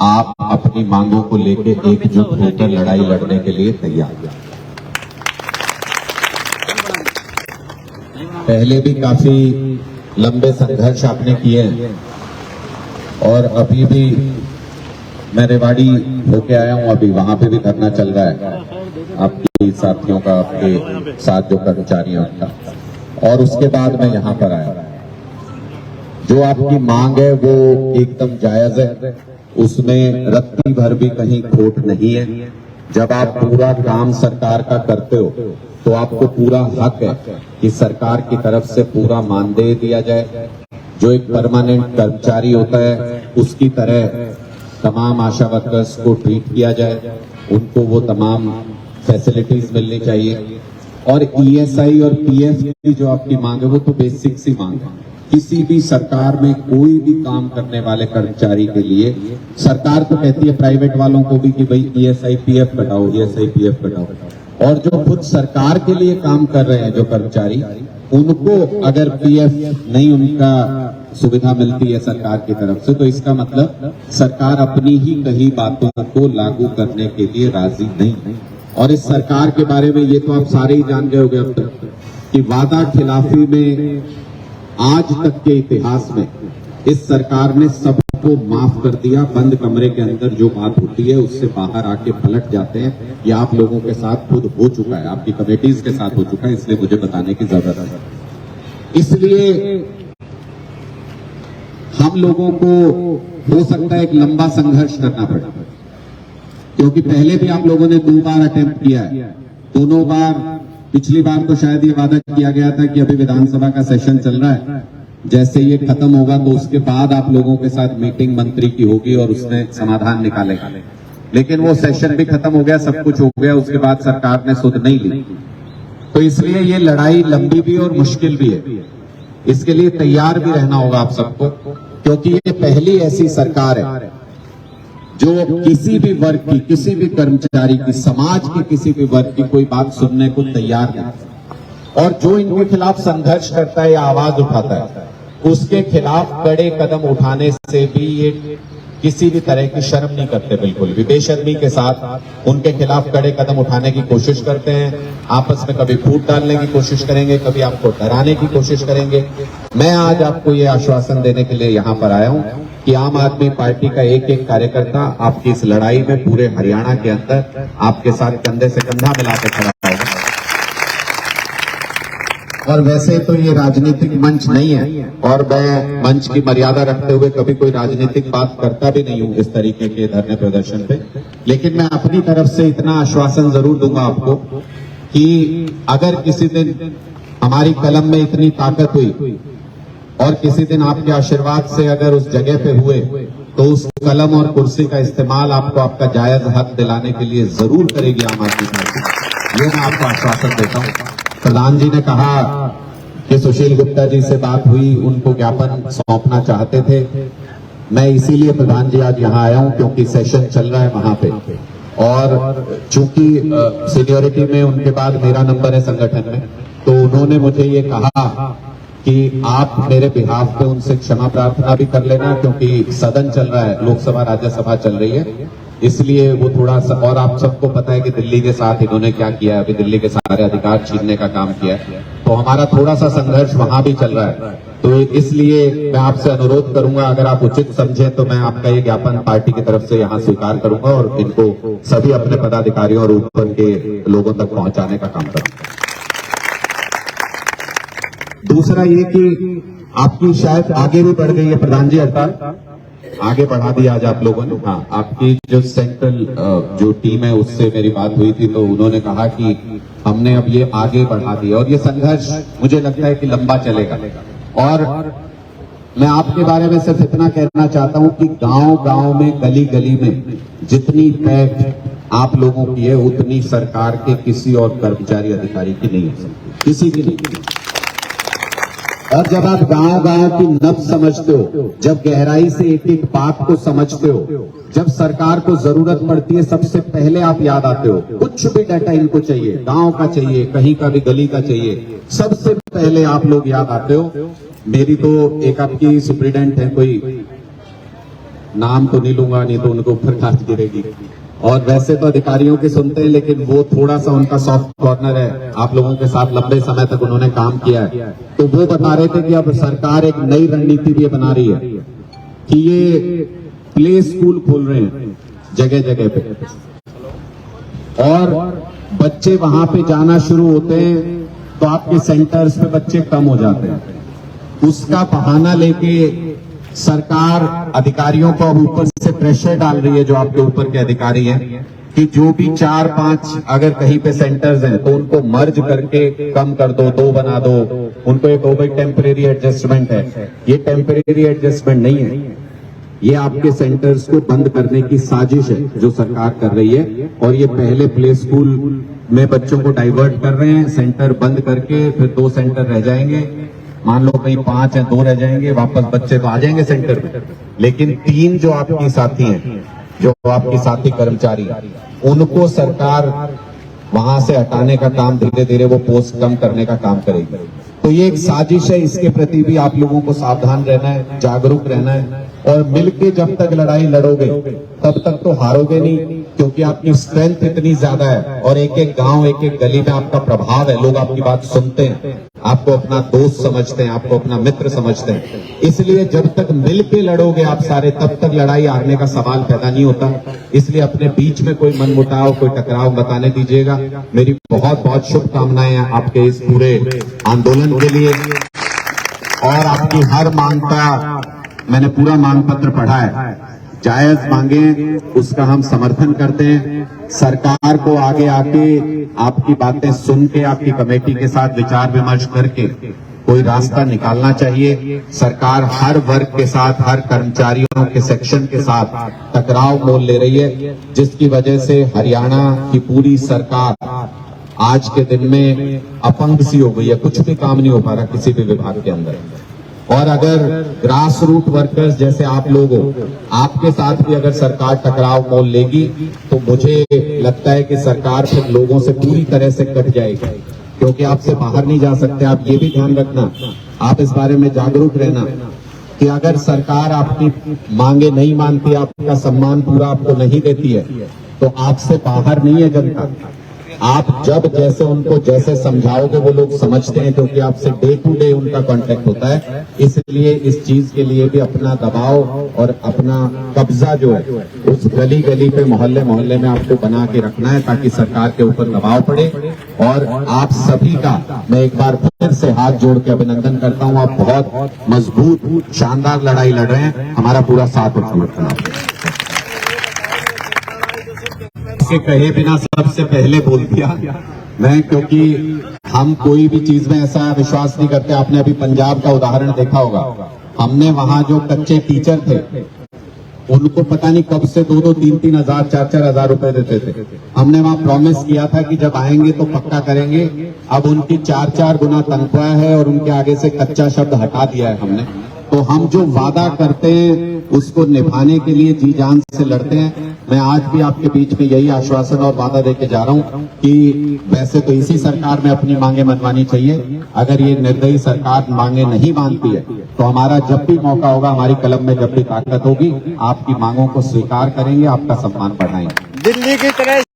आप अपनी मांगों को लेकर एकजुट होकर लड़ाई लड़ने के लिए तैयार हैं। पहले भी काफी लंबे संघर्ष आपने किए हैं और अभी भी मैं रेवाड़ी होके आया हूं, अभी वहां पे भी धरना चल रहा है आपके साथियों का, आपके साथ जो कर्मचारी हैं उनका, और उसके बाद मैं यहां पर आया। जो आपकी मांग है वो एकदम जायज है, उसमें रत्ती भर भी कहीं खोट नहीं है। जब आप पूरा काम सरकार का करते हो तो आपको पूरा हक है कि सरकार की तरफ से पूरा मानदेय दिया जाए। जो एक परमानेंट कर्मचारी होता है उसकी तरह तमाम आशा वर्कर्स को ट्रीट किया जाए, उनको वो तमाम फैसिलिटीज मिलनी चाहिए। और ईएसआई और पीएफ की जो आपकी मांग है वो तो बेसिक सी मांग है। किसी भी सरकार में कोई भी काम करने वाले कर्मचारी के लिए सरकार तो कहती है प्राइवेट वालों को भी कि भाई ईएसआई पीएफ कटाओ, ईएसआई पीएफ कटाओ, और जो खुद सरकार के लिए काम कर रहे हैं जो कर्मचारी, उनको अगर पीएफ नहीं उनका सुविधा मिलती है सरकार की तरफ से, तो इसका मतलब सरकार अपनी ही कही बातों को लागू करने के लिए राजी नहीं है। और इस सरकार के बारे में ये तो आप सारे ही जान गए होंगे अब तक कि वादा खिलाफी में आज तक के इतिहास में इस सरकार ने सबको माफ कर दिया। बंद कमरे के अंदर जो बात होती है उससे बाहर आके पलट जाते हैं। ये आप लोगों के साथ खुद हो चुका है, आपकी कमेटीज के साथ हो चुका है, इसलिए मुझे बताने की जरूरत है। इसलिए हम लोगों को हो सकता है एक लंबा संघर्ष करना पड़ा, क्योंकि पहले भी आप लोगों ने 2 बार अटेम्प्ट किया है। दोनों बार, पिछली बार तो शायद ये वादा किया गया था कि अभी विधानसभा का सेशन चल रहा है, जैसे ये खत्म होगा तो उसके बाद आप लोगों के साथ मीटिंग मंत्री की होगी और उसने समाधान निकालेगा। लेकिन वो सेशन भी खत्म हो गया, सब कुछ हो गया, उसके बाद सरकार ने सुध नहीं ली। तो इसलिए ये लड़ाई लंबी भी और मुश्किल भी है, इसके लिए तैयार भी रहना होगा आप सबको, क्योंकि ये पहली ऐसी सरकार है जो किसी भी वर्ग की, किसी भी कर्मचारी की, समाज की किसी भी वर्ग की कोई बात सुनने को तैयार नहीं। और जो इनके खिलाफ संघर्ष करता है या आवाज उठाता है, उसके खिलाफ कड़े कदम उठाने से भी ये किसी भी तरह की शर्म नहीं करते, बिल्कुल भी बेशर्मी के साथ उनके खिलाफ कड़े कदम उठाने की कोशिश करते हैं। आपस में कभी फूट डालने की कोशिश करेंगे, कभी आपको डराने की कोशिश करेंगे। मैं आज आपको ये आश्वासन देने के लिए यहाँ पर आया हूँ कि आम आदमी पार्टी का एक एक कार्यकर्ता आपकी इस लड़ाई में पूरे हरियाणा के अंदर आपके साथ कंधे से कंधा मिलाकर खड़ा होगा। और वैसे तो ये राजनीतिक मंच नहीं है और मैं मंच की मर्यादा रखते हुए कभी कोई राजनीतिक बात करता भी नहीं हूं इस तरीके के धरने प्रदर्शन पे, लेकिन मैं अपनी तरफ से इतना आश्वासन जरूर दूंगा आपको कि अगर किसी दिन हमारी कलम में इतनी ताकत हुई और किसी दिन आपके आशीर्वाद से अगर उस जगह पे हुए, तो उस कलम और कुर्सी का इस्तेमाल आपको आपका जायज हक दिलाने के लिए जरूर करेगी आम आदमी पार्टी। ये मैं आपको आश्वासन देता हूँ। प्रधान जी ने कहा कि सुशील गुप्ता जी से बात हुई, उनको ज्ञापन सौंपना चाहते थे। मैं इसीलिए प्रधान जी आज यहाँ आया हूँ क्योंकि सेशन चल रहा है वहां पे, और चूंकि सीनियरिटी में उनके बाद मेरा नंबर है संगठन में, तो उन्होंने मुझे ये कहा कि आप मेरे बिहाफ पे उनसे क्षमा प्रार्थना भी कर लेना, क्योंकि सदन चल रहा है, लोकसभा राज्यसभा चल रही है, इसलिए वो थोड़ा सा, और आप सबको पता है कि दिल्ली के साथ इन्होंने क्या किया है, अभी दिल्ली के सारे अधिकार छीनने का काम किया है, तो हमारा थोड़ा सा संघर्ष वहां भी चल रहा है। तो इसलिए मैं आपसे अनुरोध करूंगा, अगर आप उचित समझे तो मैं आपका ये ज्ञापन पार्टी की तरफ से यहाँ स्वीकार करूंगा और इनको सभी अपने पदाधिकारियों और ऊपर के लोगों तक पहुंचाने का काम करूंगा। दूसरा ये कि आपकी शायद आगे भी बढ़ गई है प्रधान जी, हड़ताल आगे बढ़ा दिया आज आप लोगों ने। हाँ, आपकी जो सेंट्रल जो टीम है उससे मेरी बात हुई थी, तो उन्होंने कहा कि हमने अब ये आगे बढ़ा दिया, और ये संघर्ष मुझे लगता है कि लंबा चलेगा। और मैं आपके बारे में सिर्फ इतना कहना चाहता हूं कि गांव-गांव में, गली गली में जितनी पैठ आप लोगों की है उतनी सरकार के किसी और कर्मचारी अधिकारी की नहीं है, किसी की नहीं। और जब आप गांव-गांव की नब्ज समझते हो, जब गहराई से एक एक बात को समझते हो, जब सरकार को जरूरत पड़ती है सबसे पहले आप याद आते हो। कुछ भी डाटा इनको चाहिए, गांव का चाहिए, कहीं का भी गली का चाहिए, सबसे पहले आप लोग याद आते हो। मेरी तो एक आपकी सुप्रीडेंट है, कोई नाम तो नहीं लूंगा, नहीं तो उनको ऊपर खास गिरेगी। और वैसे तो अधिकारियों की सुनते हैं, लेकिन वो थोड़ा सा उनका सॉफ्ट कॉर्नर है। आप लोगों के साथ लंबे समय तक उन्होंने काम किया है, तो वो बता रहे थे कि अब सरकार एक नई रणनीति भी बना रही है कि ये प्ले स्कूल खोल रहे हैं जगह जगह पे, और बच्चे वहां पे जाना शुरू होते हैं तो आपके सेंटर्स पे बच्चे कम हो जाते हैं। उसका बहाना लेके सरकार अधिकारियों को अब ऊपर से प्रेशर डाल रही है, जो आपके ऊपर के अधिकारी हैं, कि जो भी 4-5 अगर कहीं पे सेंटर्स हैं तो उनको मर्ज करके कम कर दो, 2 बना दो। उनको एक भाई टेम्परेरी एडजस्टमेंट है, ये टेम्परेरी एडजस्टमेंट नहीं है, ये आपके सेंटर्स को बंद करने की साजिश है जो सरकार कर रही है। और ये पहले प्ले स्कूल में बच्चों को डाइवर्ट कर रहे हैं, सेंटर बंद करके फिर 2 सेंटर रह जाएंगे। मान लो कहीं 5 हैं, 2 रह जाएंगे, वापस बच्चे तो आ जाएंगे सेंटर में, लेकिन 3 जो आपकी साथी हैं, जो आपकी साथी कर्मचारी, उनको सरकार वहां से हटाने का काम, धीरे धीरे वो पोस्ट कम करने का काम करेगी। तो ये एक साजिश है, इसके प्रति भी आप लोगों को सावधान रहना है, जागरूक रहना है, और मिलके जब तक लड़ाई लड़ोगे तब तक तो हारोगे नहीं, क्योंकि आपकी स्ट्रेंथ इतनी ज्यादा है और एक एक गांव, एक एक गली में आपका प्रभाव है, लोग आपकी बात सुनते हैं, आपको अपना दोस्त समझते हैं, आपको अपना मित्र समझते हैं। इसलिए जब तक मिलके लड़ोगे आप सारे, तब तक लड़ाई हारने का सवाल पैदा नहीं होता। इसलिए अपने बीच में कोई मनमुटाव, कोई टकराव बताने दीजिएगा। मेरी बहुत बहुत शुभकामनाएं हैं आपके इस पूरे आंदोलन के लिए, और आपकी हर मांग का मैंने पूरा मांग पत्र पढ़ा है। जायज मांगे उसका हम समर्थन करते हैं। सरकार को आगे आके आपकी बातें सुन के, आपकी कमेटी के साथ विचार विमर्श करके कोई रास्ता निकालना चाहिए। सरकार हर वर्ग के साथ, हर कर्मचारियों के सेक्शन के साथ टकराव मोल ले रही है, जिसकी वजह से हरियाणा की पूरी सरकार आज के दिन में अपंग सी हो गई है, कुछ भी काम नहीं हो पा रहा किसी भी विभाग के अंदर। और अगर ग्रास रूट वर्कर्स जैसे आप लोग हो, आपके साथ भी अगर सरकार टकराव मोल लेगी तो मुझे लगता है कि सरकार फिर लोगों से पूरी तरह से कट जाएगी, क्योंकि आपसे बाहर नहीं जा सकते। आप ये भी ध्यान रखना, आप इस बारे में जागरूक रहना कि अगर सरकार आपकी मांगे नहीं मानती, आपका सम्मान पूरा आपको नहीं देती है, तो आपसे बाहर नहीं है जनता। आप जब जैसे उनको जैसे समझाओगे वो लोग समझते हैं, क्योंकि आपसे डे टू डे उनका कांटेक्ट होता है। इसलिए इस चीज के लिए भी अपना दबाव और अपना कब्जा जो है उस गली गली पे, मोहल्ले मोहल्ले में आपको बना के रखना है, ताकि सरकार के ऊपर दबाव पड़े। और आप सभी का मैं एक बार फिर से हाथ जोड़ के अभिनंदन करता हूँ। आप बहुत मजबूत शानदार लड़ाई लड़ रहे हैं, हमारा पूरा साथ और समर्थन आपको। के कहे बिना सबसे पहले बोल दिया मैं, क्योंकि हम कोई भी चीज में ऐसा विश्वास नहीं करते। आपने अभी पंजाब का उदाहरण देखा होगा, हमने वहां जो कच्चे टीचर थे उनको पता नहीं कब से 2-2, 3-3 हजार, 4-4 हजार रुपए देते थे। हमने वहां प्रॉमिस किया था कि जब आएंगे तो पक्का करेंगे। अब उनकी 4-4 गुना तनख्वाह है और उनके आगे से कच्चा शब्द हटा दिया है हमने। तो हम जो वादा करते हैं उसको निभाने के लिए जी जान से लड़ते हैं। मैं आज भी आपके बीच में यही आश्वासन और वादा देके जा रहा हूं कि वैसे तो इसी सरकार में अपनी मांगे मनवानी चाहिए। अगर ये निर्दयी सरकार मांगे नहीं मानती है तो हमारा जब भी मौका होगा, हमारी कलम में जब भी ताकत होगी, आपकी मांगों को स्वीकार करेंगे, आपका सम्मान बढ़ाएंगे। दिल्ली की तरह